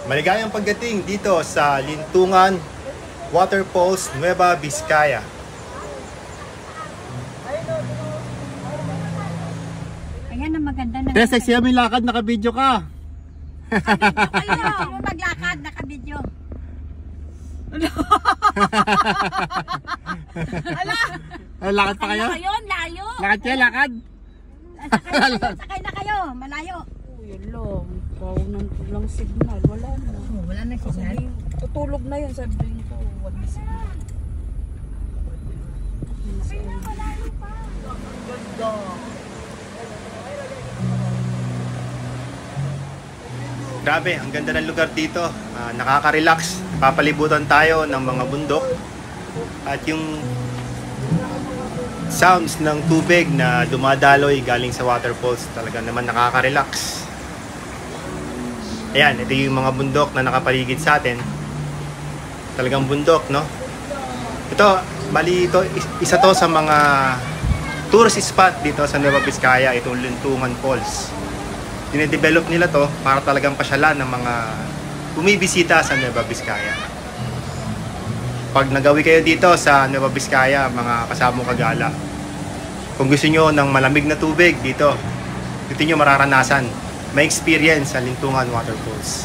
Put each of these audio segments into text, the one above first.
Maligayang pagdating dito sa Lintungan Waterfalls, Nueva Vizcaya. Ayan ang maganda na. Te, sexy yung lakad, naka-video ka. Kayo, maglakad, naka-video. Ala! Lakad pa kayo? Layo. Lakad kayo, lakad? Sakay na kayo, malayo. Yun lang, kaunan ko lang signal, wala na. Wala na signal. Tutulog na yun, sabihin ko, wala signal. Ganda. Grabe, ang ganda ng lugar dito. Nakaka-relax. Papalibutan tayo ng mga bundok. At yung sounds ng tubig na dumadaloy galing sa waterfalls, talaga naman nakaka-relax. Ayan, ito yung mga bundok na nakapaligid sa atin. Talagang bundok, no? Ito, bali ito, isa to sa mga tourist spot dito sa Nueva Vizcaya, itong Lintungan Falls. Dinedevelop nila to para talagang pasyalan ng mga bumibisita sa Nueva Vizcaya. Pag nagawi kayo dito sa Nueva Vizcaya, mga kasamong kagala, kung gusto nyo ng malamig na tubig dito nyo mararanasan, may experience sa Lintungan Waterfalls.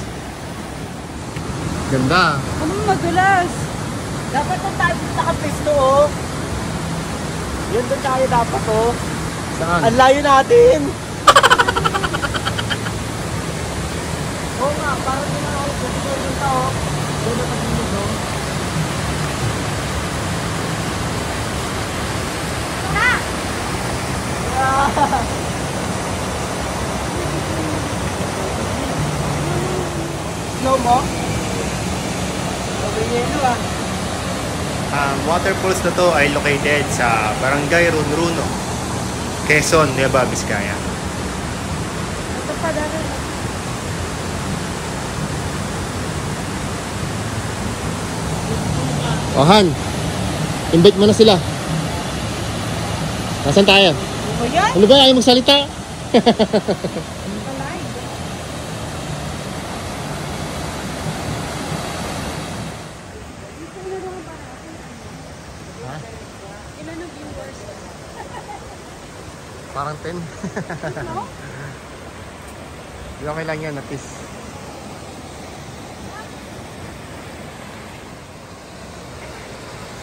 Ganda. Ano madulas? Dapat na tayo nakapisto, oh. Yan doon tayo dapat, oh. Saan? Ang layo natin. Oo nga, parang yun ako. Gusto yung tao. Doon na pag-inig, no? Slow mo? Sobrang yelo, ah. Ang waterfalls na to ay located sa Barangay Runruno, Quezon, Nueva Vizcaya. Ito pa dami. Oh, Han, invite mo na sila. Nasaan tayo? Ano ba yan? Ano ba? Ayaw magsalita? Parang 10. Okay lang yan, at least.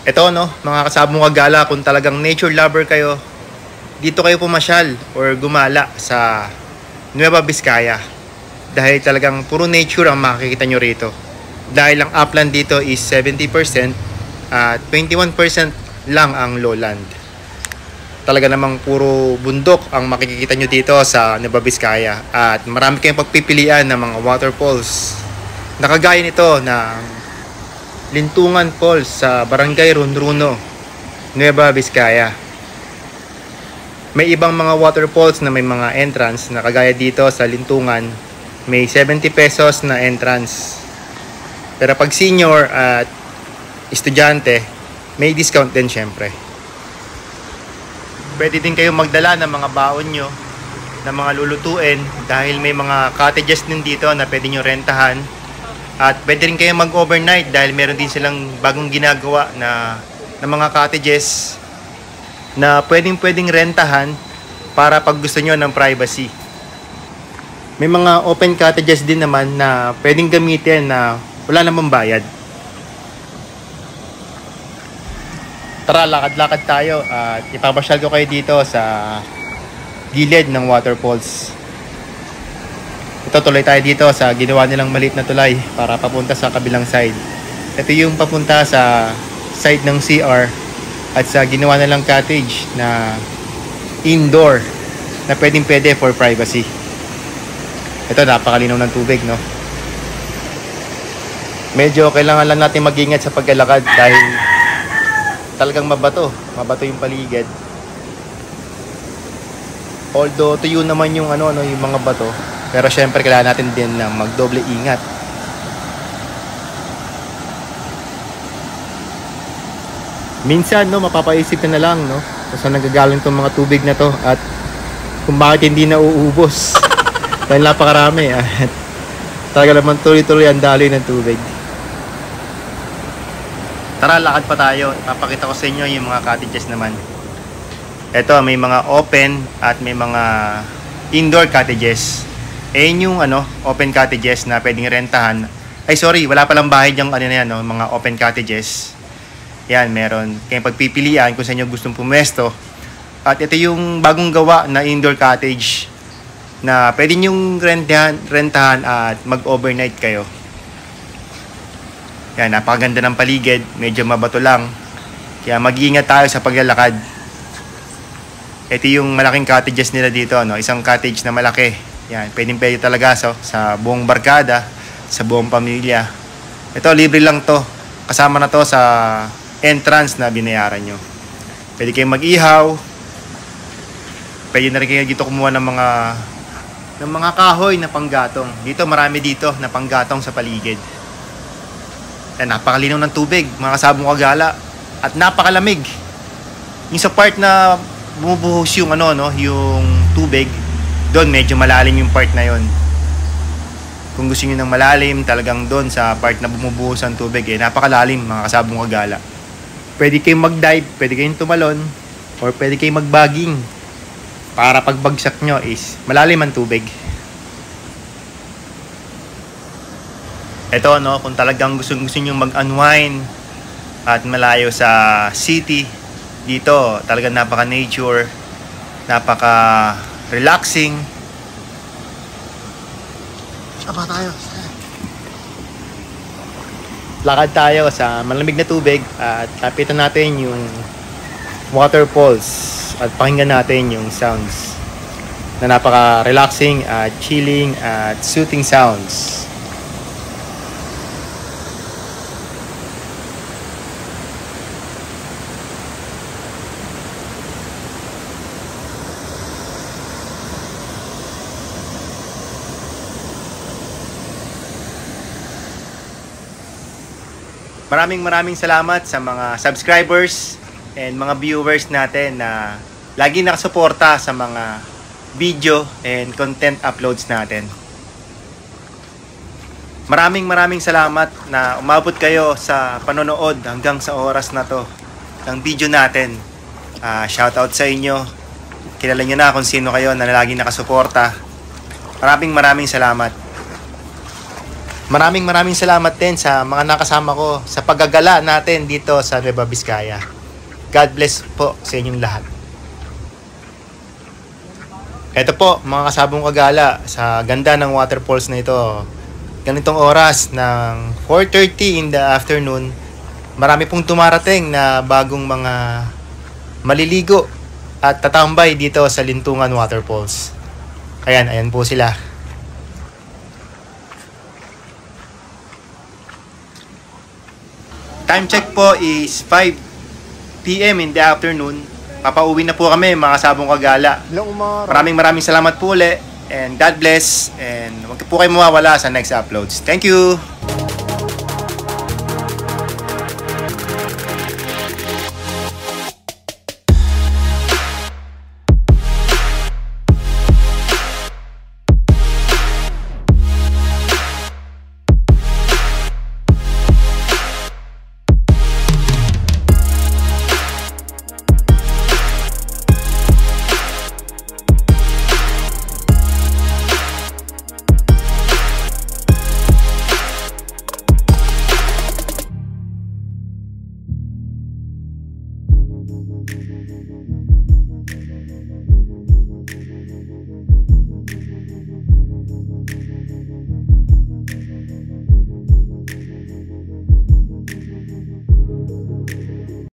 Ito, no, mga kasabong kagala, kung talagang nature lover kayo, dito kayo pumasyal or gumala sa Nueva Vizcaya. Dahil talagang puro nature ang makikita nyo rito. Dahil ang upland dito is 70% at 21% lang ang lowland. Talaga namang puro bundok ang makikita nyo dito sa Nueva Vizcaya. At marami kayong pagpipilian ng mga waterfalls. Nakagaya nito ng Lintungan Falls sa Barangay Runruno, Nueva Vizcaya. May ibang mga waterfalls na may mga entrance na kagaya dito sa Lintungan, may 70 pesos na entrance. Pero pag senior at estudyante, may discount din syempre. Pwede din kayong magdala ng mga baon nyo, ng mga lulutuin, dahil may mga cottages din dito na pwede nyo rentahan. At pwede rin kayong mag-overnight dahil meron din silang bagong ginagawa na mga cottages na pwedeng rentahan para pag gusto nyo ng privacy. May mga open cottages din naman na pwedeng gamitin na wala namang bayad. Tara, lakad-lakad tayo at ipapasyal ko kayo dito sa gilid ng waterfalls. Ito, tuloy tayo dito sa ginawa nilang maliit na tulay para papunta sa kabilang side. Ito yung papunta sa side ng CR at sa ginawa nilang cottage na indoor na pwede for privacy. Ito, napakalinaw ng tubig, no? Medyo kailangan lang natin mag-ingat sa paglalakad dahil talagang mabato yung paligid. Although tuyo naman yung yung mga bato, pero syempre kailangan natin din na magdoble ingat. Minsan, no, mapapaisip ka na lang, no, kung saan nagagaling tong mga tubig na to at kung bakit hindi na uubos. Dahil napakarami. At Talaga naman tuloy-tuloy ang daloy ng tubig. Tara, lakad pa tayo. Ipapakita ko sa inyo yung mga cottages naman. Ito, may mga open at may mga indoor cottages. Yung open cottages na pwedeng rentahan. Ay, sorry, wala palang bahay diyang na yan, no? Mga open cottages. Yan, meron kayong pagpipilian kung saan nyo gustong pumwesto. At ito yung bagong gawa na indoor cottage na pwede nyong rentahan at mag-overnight kayo. Yan, napakaganda ng paligid, medyo mabato lang. Kaya mag-iingat tayo sa paglalakad. Ito yung malaking cottages nila dito, no? Isang cottage na malaki. Yan, pwede talaga sa buong barkada, sa buong pamilya. Ito, libre lang to. Kasama na to sa entrance na binayaran nyo. Pwede kayong mag-ihaw. Pwede na rin kayo dito kumuha ng mga kahoy na panggatong. Dito, marami dito na panggatong sa paligid. Yan, napakalinaw ng tubig, mga kasabong kagala. At napakalamig. Yung sa part na bumubuhos yung yung tubig, doon medyo malalim yung part na yon. Kung gusto niyo ng malalim, talagang doon sa part na bumubuhos ang tubig, napakalalim, mga kasabong kagala. Pwede kayong mag-dive, pwede kayong tumalon, or pwede kayong mag-bogging. Para pagbagsak nyo is malalim ang tubig. Ito, kung talagang gusto nyo mag-unwind at malayo sa city, dito talagang napaka-nature, napaka-relaxing. Saba tayo. Lakad tayo sa malamig na tubig at tapitan natin yung waterfalls at pakinggan natin yung sounds na napaka-relaxing at chilling at soothing sounds. Maraming salamat sa mga subscribers and mga viewers natin na lagi nakasuporta sa mga video and content uploads natin. Maraming salamat na umabot kayo sa panonood hanggang sa oras na to ng video natin. Shoutout sa inyo. Kilala nyo na kung sino kayo na lagi nakasuporta. Maraming salamat. Maraming salamat din sa mga nakasama ko sa paggagala natin dito sa Nueva Vizcaya. God bless po sa inyong lahat. Ito po, mga kasabong kagala, sa ganda ng waterfalls na ito. Ganitong oras ng 4:30 in the afternoon, marami pong tumarating na bagong mga maliligo at tatambay dito sa Lintungan Waterfalls. Ayan po sila. Time check po is 5 PM in the afternoon. Papauwi na po kami, mga kasabong kagala. Maraming salamat po ulit. And God bless. And huwag po kayo mawawala sa next uploads. Thank you!